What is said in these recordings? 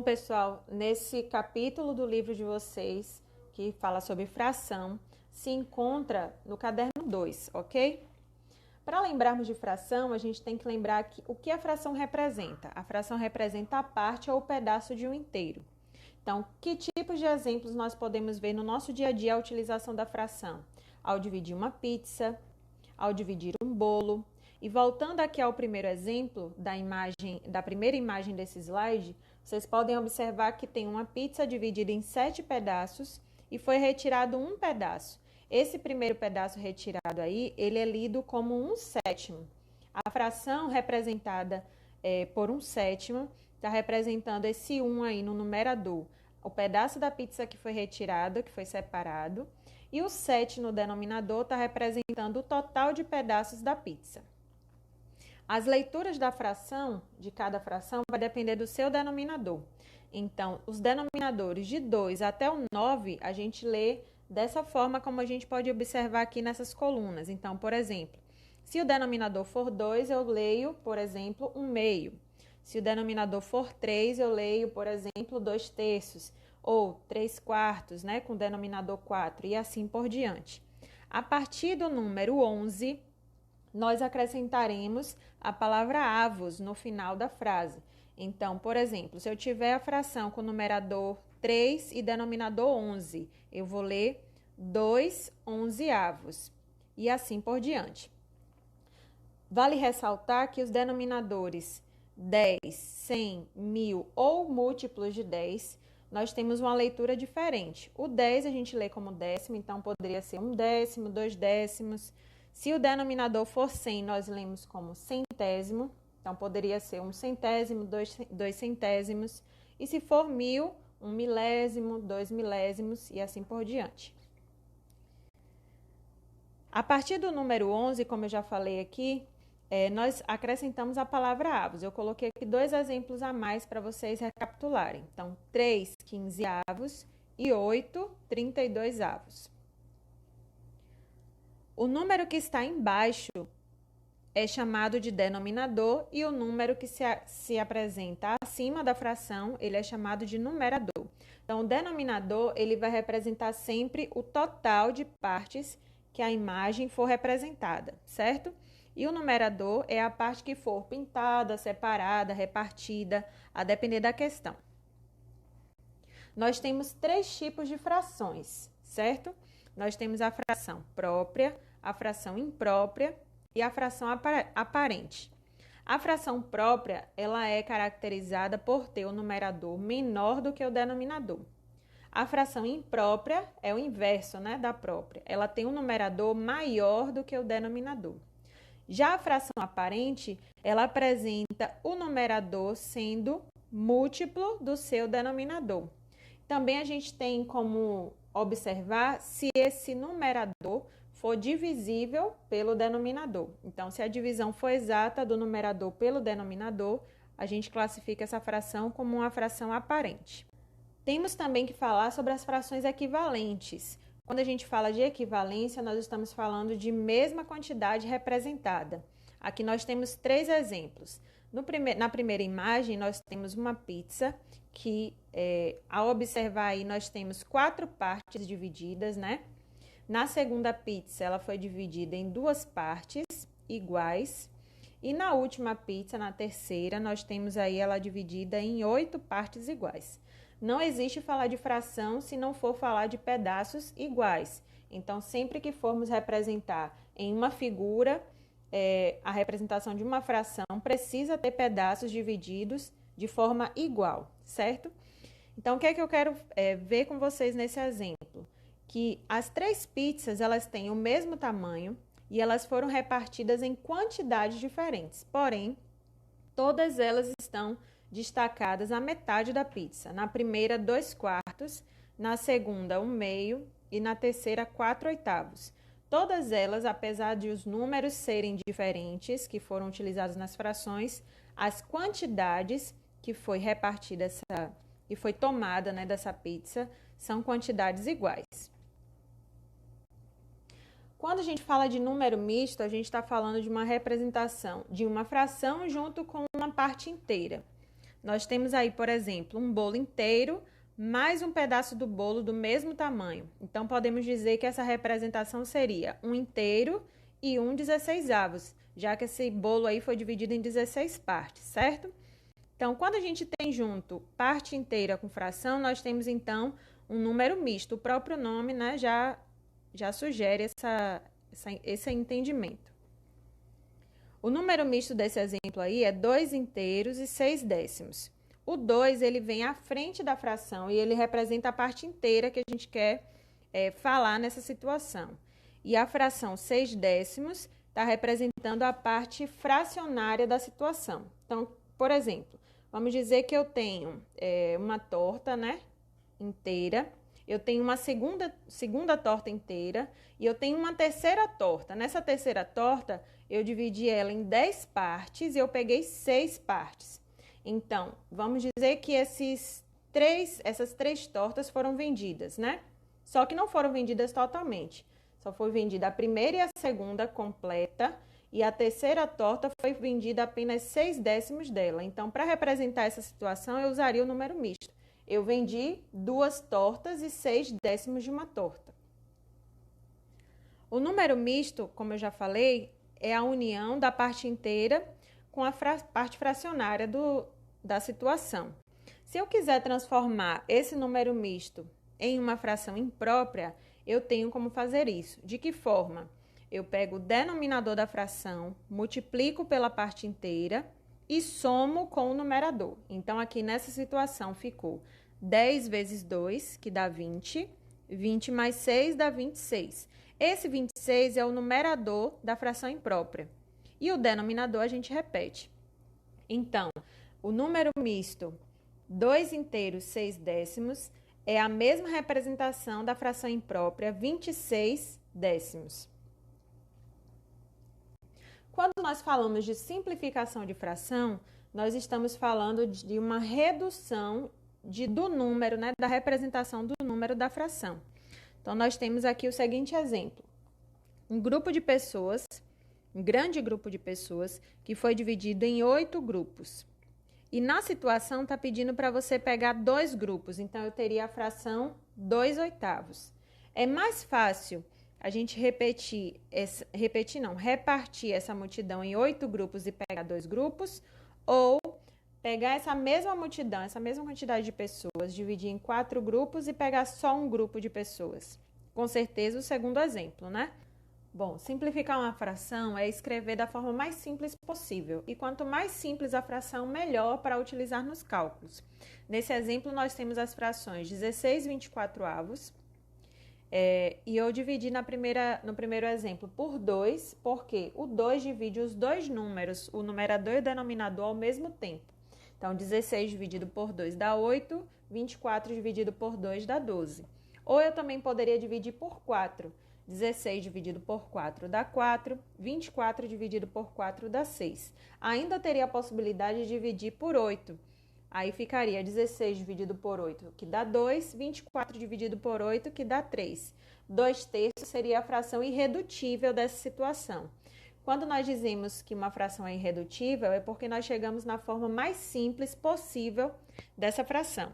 pessoal, nesse capítulo do livro de vocês, que fala sobre fração, se encontra no caderno 2, ok? Para lembrarmos de fração, a gente tem que lembrar o que a fração representa. A fração representa a parte ou o pedaço de um inteiro. Então, que tipos de exemplos nós podemos ver no nosso dia a dia a utilização da fração? Ao dividir uma pizza, ao dividir um bolo. E voltando aqui ao primeiro exemplo da primeira imagem desse slide, vocês podem observar que tem uma pizza dividida em 7 pedaços e foi retirado um pedaço. Esse primeiro pedaço retirado aí, ele é lido como 1/7. A fração representada por 1/7 está representando esse 1 aí no numerador. O pedaço da pizza que foi retirado, que foi separado, e o 7 no denominador está representando o total de pedaços da pizza. As leituras da fração, de cada fração, vai depender do seu denominador. Então, os denominadores de 2 até o 9, a gente lê dessa forma como a gente pode observar aqui nessas colunas. Então, por exemplo, se o denominador for 2, eu leio, por exemplo, 1/2. Se o denominador for 3, eu leio, por exemplo, 2/3, ou 3/4, né, com o denominador 4, e assim por diante. A partir do número 11, nós acrescentaremos a palavra avos no final da frase. Então, por exemplo, se eu tiver a fração com numerador 3 e denominador 11, eu vou ler 2/11avos, e assim por diante. Vale ressaltar que os denominadores 10, 100, 1000 ou múltiplos de 10, nós temos uma leitura diferente. O 10 a gente lê como décimo, então poderia ser 1/10, 2/10. Se o denominador for 100, nós lemos como centésimo, então poderia ser 1/100, 2/100. E se for 1000, 1/1000, 2/1000 e assim por diante. A partir do número 11, como eu já falei aqui, nós acrescentamos a palavra avos. Eu coloquei aqui 2 exemplos a mais para vocês recapitularem. Então, 3 15avos e 8 32avos. O número que está embaixo é chamado de denominador e o número que se apresenta acima da fração, ele é chamado de numerador. Então, o denominador, ele vai representar sempre o total de partes que a imagem for representada, certo? E o numerador é a parte que for pintada, separada, repartida, a depender da questão. Nós temos 3 tipos de frações, certo? Nós temos a fração própria, a fração imprópria e a fração aparente. A fração própria, ela é caracterizada por ter o numerador menor do que o denominador. A fração imprópria é o inverso, né, da própria. Ela tem um numerador maior do que o denominador. Já a fração aparente, ela apresenta o numerador sendo múltiplo do seu denominador. Também a gente tem como observar se esse numerador for divisível pelo denominador. Então, se a divisão for exata do numerador pelo denominador, a gente classifica essa fração como uma fração aparente. Temos também que falar sobre as frações equivalentes. Quando a gente fala de equivalência, nós estamos falando de mesma quantidade representada. Aqui nós temos 3 exemplos. Na primeira imagem, nós temos uma pizza que, ao observar aí, nós temos 4 partes divididas, né? Na segunda pizza, ela foi dividida em 2 partes iguais. E na última pizza, na terceira, nós temos aí ela dividida em 8 partes iguais. Não existe falar de fração se não for falar de pedaços iguais. Então, sempre que formos representar em uma figura, a representação de uma fração precisa ter pedaços divididos de forma igual, certo? Então, o que é que eu quero ver com vocês nesse exemplo? Que as 3 pizzas, elas têm o mesmo tamanho e elas foram repartidas em quantidades diferentes. Porém, todas elas estão destacadas a metade da pizza. Na primeira, 2/4, na segunda, 1/2 e na terceira, 4/8. Todas elas, apesar de os números serem diferentes, que foram utilizados nas frações, as quantidades que foi repartida e foi tomada, né, dessa pizza são quantidades iguais. Quando a gente fala de número misto, a gente está falando de uma representação de uma fração junto com uma parte inteira. nós temos aí, por exemplo, um bolo inteiro mais um pedaço do bolo do mesmo tamanho. Então, podemos dizer que essa representação seria um inteiro e um 16avos, já que esse bolo aí foi dividido em 16 partes, certo? Então, quando a gente tem junto parte inteira com fração, nós temos, então, um número misto. O próprio nome, né, já sugere esse entendimento. O número misto desse exemplo aí é 2 inteiros e 6 décimos. O 2, ele vem à frente da fração e ele representa a parte inteira que a gente quer falar nessa situação. E a fração 6 décimos está representando a parte fracionária da situação. Então, por exemplo, vamos dizer que eu tenho uma torta, né, inteira, eu tenho uma segunda torta inteira e eu tenho uma terceira torta. Nessa terceira torta, eu dividi ela em 10 partes e eu peguei 6 partes. Então, vamos dizer que essas três tortas foram vendidas, né? Só que não foram vendidas totalmente. Só foi vendida a primeira e a segunda completa e a terceira torta foi vendida apenas 6 décimos dela. Então, para representar essa situação, eu usaria o número misto. Eu vendi 2 tortas e 6 décimos de uma torta. O número misto, como eu já falei, é a união da parte inteira com a parte fracionária da situação. Se eu quiser transformar esse número misto em uma fração imprópria, eu tenho como fazer isso. De que forma? Eu pego o denominador da fração, multiplico pela parte inteira e somo com o numerador. Então, aqui nessa situação ficou 10 vezes 2, que dá 20, 20 mais 6 dá 26. Esse 26 é o numerador da fração imprópria. E o denominador a gente repete. Então, o número misto 2 inteiros 6 décimos é a mesma representação da fração imprópria 26 décimos. Quando nós falamos de simplificação de fração, nós estamos falando de uma redução do número, né, da representação do número da fração. Então, nós temos aqui o seguinte exemplo. Um grupo de pessoas, um grande grupo de pessoas, que foi dividido em 8 grupos. E na situação está pedindo para você pegar 2 grupos, então eu teria a fração 2/8. É mais fácil a gente repartir essa multidão em 8 grupos e pegar 2 grupos, ou pegar essa mesma multidão, essa mesma quantidade de pessoas, dividir em 4 grupos e pegar só um grupo de pessoas. Com certeza o segundo exemplo, né? Bom, simplificar uma fração é escrever da forma mais simples possível. E quanto mais simples a fração, melhor para utilizar nos cálculos. Nesse exemplo, nós temos as frações 16/24avos. E eu dividi no primeiro exemplo por 2, porque o 2 divide os dois números, o numerador e o denominador, ao mesmo tempo. Então, 16 dividido por 2 dá 8, 24 dividido por 2 dá 12. Ou eu também poderia dividir por 4. 16 dividido por 4 dá 4, 24 dividido por 4 dá 6. Ainda teria a possibilidade de dividir por 8. Aí ficaria 16 dividido por 8, que dá 2, 24 dividido por 8, que dá 3. 2/3 seria a fração irredutível dessa situação. Quando nós dizemos que uma fração é irredutível, é porque nós chegamos na forma mais simples possível dessa fração.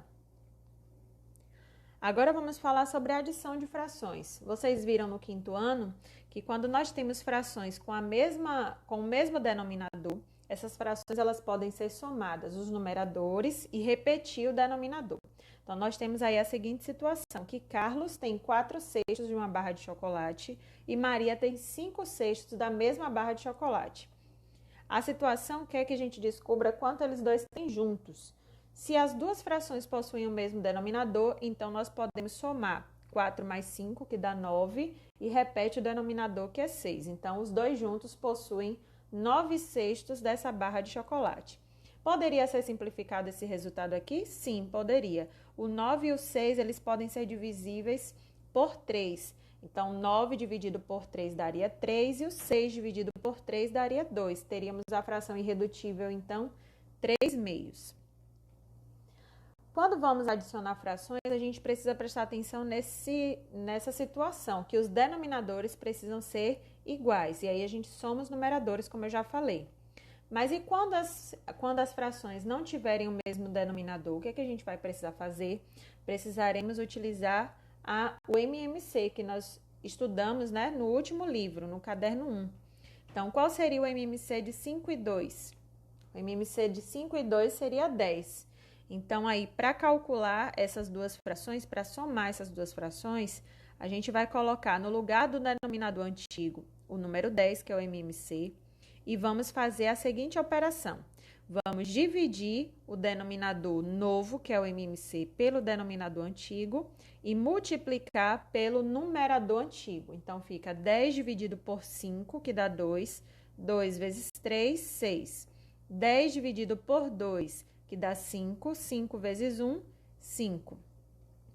Agora vamos falar sobre a adição de frações. Vocês viram no 5º ano que quando nós temos frações com o mesmo denominador, essas frações elas podem ser somadas, os numeradores, e repetir o denominador. Então, nós temos aí a seguinte situação, que Carlos tem 4/6 de uma barra de chocolate e Maria tem 5/6 da mesma barra de chocolate. A situação quer que a gente descubra quanto eles dois têm juntos. Se as duas frações possuem o mesmo denominador, então nós podemos somar 4 mais 5, que dá 9, e repete o denominador, que é 6. Então, os dois juntos possuem 9/6 dessa barra de chocolate. Poderia ser simplificado esse resultado aqui? Sim, poderia. O 9 e o 6, eles podem ser divisíveis por 3. Então, 9 dividido por 3 daria 3 e o 6 dividido por 3 daria 2. Teríamos a fração irredutível, então, 3/2. Quando vamos adicionar frações, a gente precisa prestar atenção nessa situação, que os denominadores precisam ser iguais. E aí a gente soma os numeradores, como eu já falei. Mas e quando as frações não tiverem o mesmo denominador, o que é que a gente vai precisar fazer? Precisaremos utilizar o MMC, que nós estudamos, né, no último livro, no caderno 1. Então, qual seria o MMC de 5 e 2? O MMC de 5 e 2 seria 10. Então, aí, para calcular essas duas frações, para somar essas duas frações, a gente vai colocar no lugar do denominador antigo o número 10, que é o MMC, e vamos fazer a seguinte operação. Vamos dividir o denominador novo, que é o MMC, pelo denominador antigo e multiplicar pelo numerador antigo. Então, fica 10 dividido por 5, que dá 2. 2 vezes 3, 6. 10 dividido por 2, que dá 5. 5 vezes 1, 5.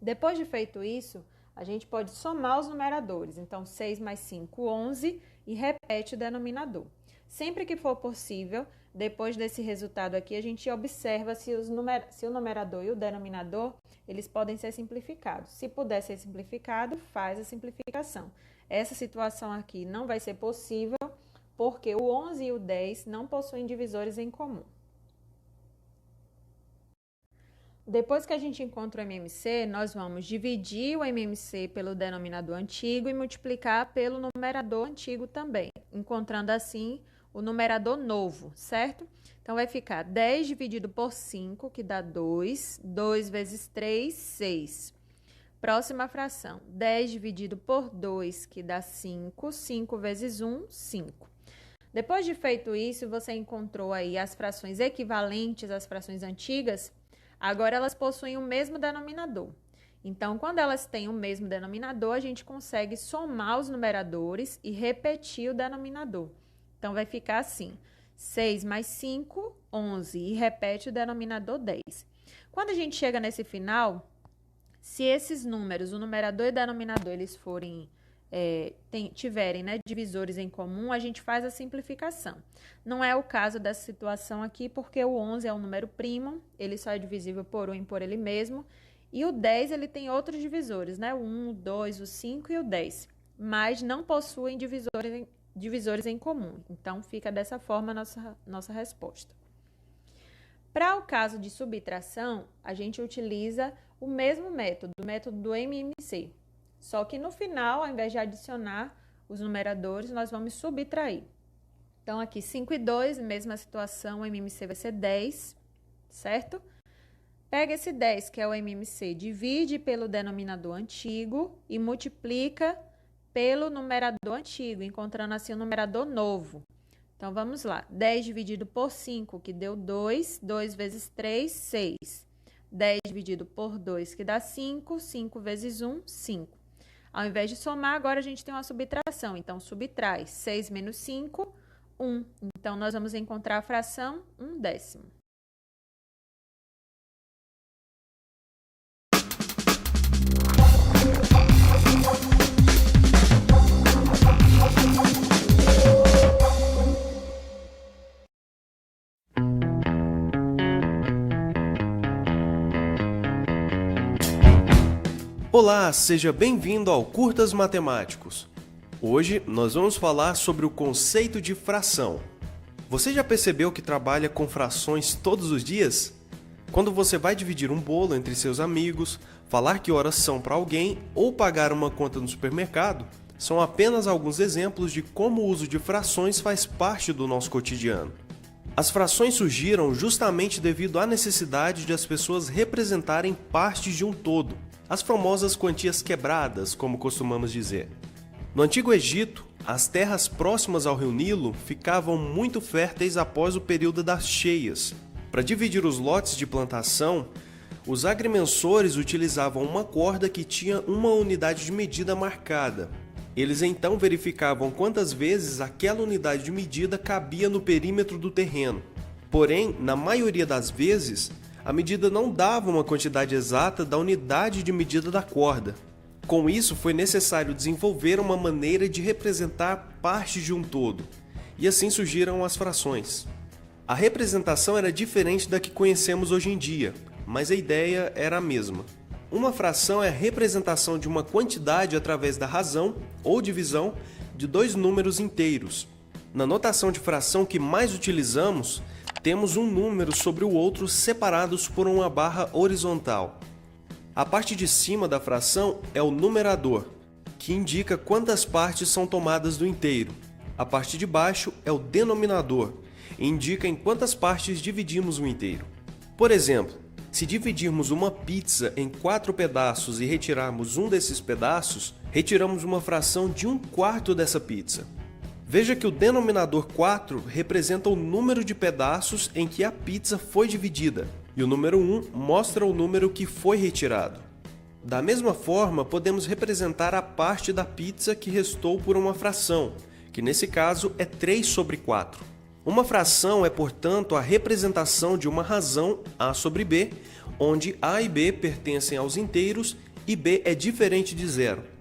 Depois de feito isso, a gente pode somar os numeradores. Então, 6 mais 5, 11, e repete o denominador. Sempre que for possível, depois desse resultado aqui, a gente observa se o numerador e o denominador, eles podem ser simplificados. Se puder ser simplificado, faz a simplificação. Essa situação aqui não vai ser possível, porque o 11 e o 10 não possuem divisores em comum. Depois que a gente encontra o MMC, nós vamos dividir o MMC pelo denominador antigo e multiplicar pelo numerador antigo também, encontrando assim o numerador novo, certo? Então, vai ficar 10 dividido por 5, que dá 2. 2 vezes 3, 6. Próxima fração, 10 dividido por 2, que dá 5. 5 vezes 1, 5. Depois de feito isso, você encontrou aí as frações equivalentes às frações antigas. Agora, elas possuem o mesmo denominador. Então, quando elas têm o mesmo denominador, a gente consegue somar os numeradores e repetir o denominador. Então, vai ficar assim, 6 mais 5, 11, e repete o denominador 10. Quando a gente chega nesse final, se esses números, o numerador e o denominador, eles forem, tiverem, né, divisores em comum, a gente faz a simplificação. Não é o caso dessa situação aqui, porque o 11 é um número primo, ele só é divisível por 1 e por ele mesmo, e o 10, ele tem outros divisores, né, o 1, o 2, o 5 e o 10, mas não possuem divisores em comum. Então, fica dessa forma a nossa resposta. Para o caso de subtração, a gente utiliza o mesmo método, o método do MMC. Só que no final, ao invés de adicionar os numeradores, nós vamos subtrair. Então, aqui 5 e 2, mesma situação, o MMC vai ser 10, certo? Pega esse 10, que é o MMC, divide pelo denominador antigo e multiplica pelo numerador antigo, encontrando assim o numerador novo. Então, vamos lá. 10 dividido por 5, que deu 2. 2 vezes 3, 6. 10 dividido por 2, que dá 5. 5 vezes 1, 5. Ao invés de somar, agora a gente tem uma subtração. Então, subtrai 6 menos 5, 1. Então, nós vamos encontrar a fração 1/10. Olá, seja bem-vindo ao Curtas Matemáticos. Hoje nós vamos falar sobre o conceito de fração. Você já percebeu que trabalha com frações todos os dias? Quando você vai dividir um bolo entre seus amigos, falar que horas são para alguém ou pagar uma conta no supermercado, são apenas alguns exemplos de como o uso de frações faz parte do nosso cotidiano. As frações surgiram justamente devido à necessidade de as pessoas representarem partes de um todo, as famosas quantias quebradas, como costumamos dizer. No Antigo Egito, as terras próximas ao rio Nilo ficavam muito férteis após o período das cheias. Para dividir os lotes de plantação, os agrimensores utilizavam uma corda que tinha uma unidade de medida marcada. Eles então verificavam quantas vezes aquela unidade de medida cabia no perímetro do terreno. Porém, na maioria das vezes, a medida não dava uma quantidade exata da unidade de medida da corda. Com isso, foi necessário desenvolver uma maneira de representar partes de um todo, e assim surgiram as frações. A representação era diferente da que conhecemos hoje em dia, mas a ideia era a mesma. Uma fração é a representação de uma quantidade através da razão ou divisão de dois números inteiros. Na notação de fração que mais utilizamos, temos um número sobre o outro separados por uma barra horizontal. A parte de cima da fração é o numerador, que indica quantas partes são tomadas do inteiro. A parte de baixo é o denominador, e indica em quantas partes dividimos o inteiro. Por exemplo, se dividirmos uma pizza em 4 pedaços e retirarmos um desses pedaços, retiramos uma fração de 1/4 dessa pizza. Veja que o denominador 4 representa o número de pedaços em que a pizza foi dividida, e o número 1 mostra o número que foi retirado. Da mesma forma, podemos representar a parte da pizza que restou por uma fração, que nesse caso é 3/4. Uma fração é, portanto, a representação de uma razão A sobre B, onde A e B pertencem aos inteiros e B é diferente de zero.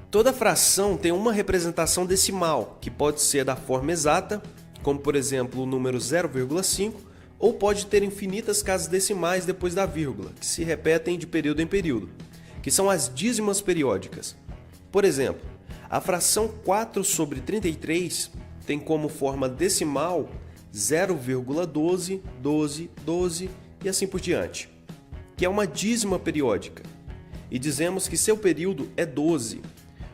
Toda fração tem uma representação decimal, que pode ser da forma exata, como por exemplo o número 0,5, ou pode ter infinitas casas decimais depois da vírgula, que se repetem de período em período, que são as dízimas periódicas. Por exemplo, a fração 4/33 tem como forma decimal 0,12, 12, 12 e assim por diante, que é uma dízima periódica. E dizemos que seu período é 12,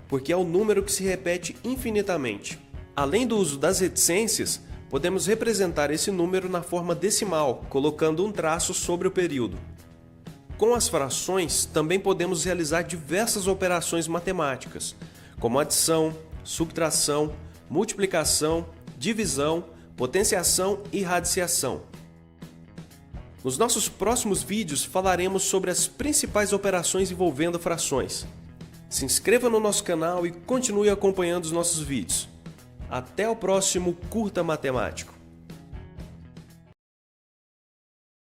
porque é o número que se repete infinitamente. Além do uso das reticências, podemos representar esse número na forma decimal, colocando um traço sobre o período. Com as frações, também podemos realizar diversas operações matemáticas, como adição, subtração, multiplicação, divisão, potenciação e radiciação. Nos nossos próximos vídeos falaremos sobre as principais operações envolvendo frações. Se inscreva no nosso canal e continue acompanhando os nossos vídeos. Até o próximo Curta Matemático!